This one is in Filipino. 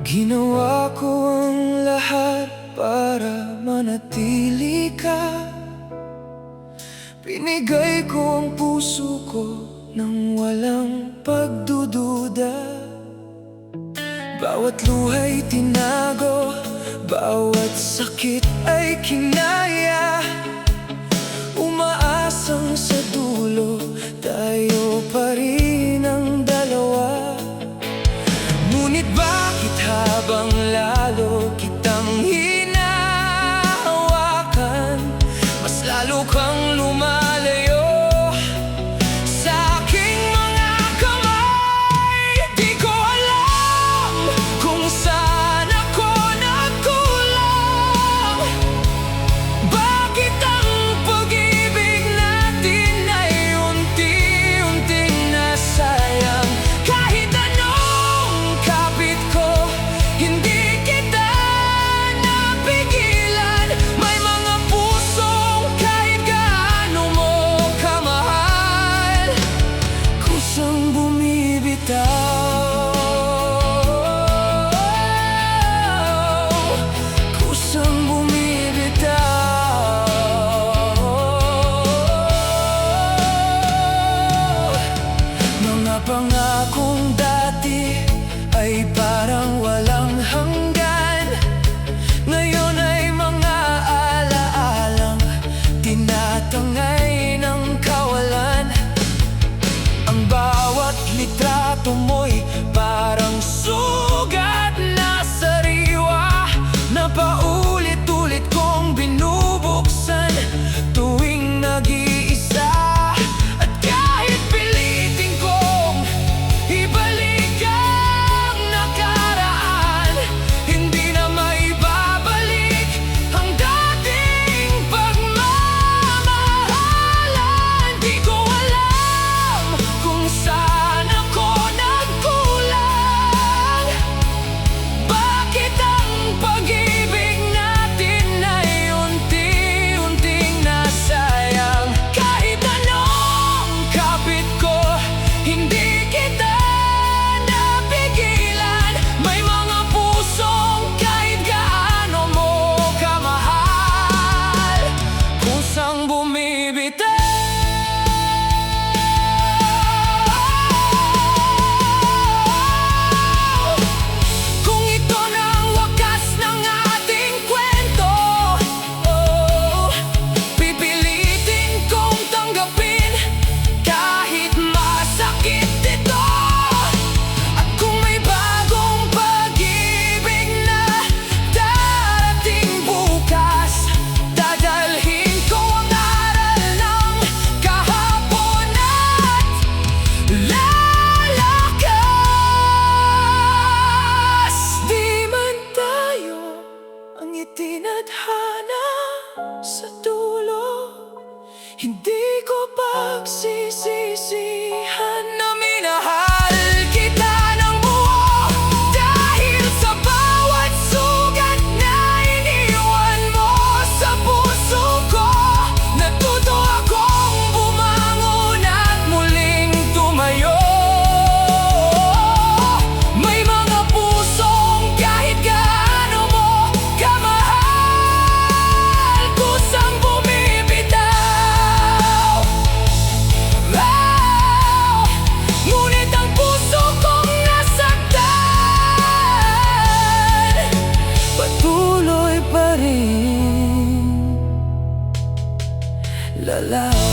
Ginawa ko ang lahat para manatili ka. Binigay ko ang puso ko nang walang pagdududa. Bawat luha'y tinago, bawat sakit ay kinaya. Umaasang sa dulo, tayo pa rin ang dalawa. Ngunit bakit habang lalo kitang hinahawakan, mas lalo kang lumalayo sa aking mga kamay? Di ko alam kung saan ako nagkulang. Bakit ang pag-ibig natin ay unti-unting nasayang? Kahit anong kapit ko, hindi kita napigilan. May mga pusong kahit gaano mo kamahal, kusang bumibitaw, kusang bumibitaw. Mga pangakong dati ay parang walang hanggan. Ngayon ay mga alaalang tinatangay ng kawalan. Ang bawat litrato mo'y parang sugat na sariwa, na paulit-ulit kong binubuksan tuwing nag-iisa. At kahit pilitin kong ibalik ang nakaraan, hindi na maibabalik ang dating pagmamahalan. Di ko alam kung saan ako nagkulang. Bakit ang pag-ibig natin ay unti-unting nasayang? Kahit anong kapit ko, hindi kita napigilan. May mga pusong kahit gaano mo kamahal, kusang bumibitaw. Kung ito na ang wakas ng ating kwento, pipilitin kong tanggapin kahit masakit ito. At kung may bagong pag-ibig na darating bukas, dadalhin ko ang aral ng kahapon at lalakas. Di man tayo ang itinadhana sa dulo, hindi ko pagsisisihan na minahal kita ng buo. Dahil sa bawat sugat na iniwan mo sa puso ko, natuto akong bumangon at muling tumayo. May mga pusong kahit gaano mo kamahal, kusang bumibitaw. Ngunit ang puso kong nasaktan, patuloy pa rin lalaw.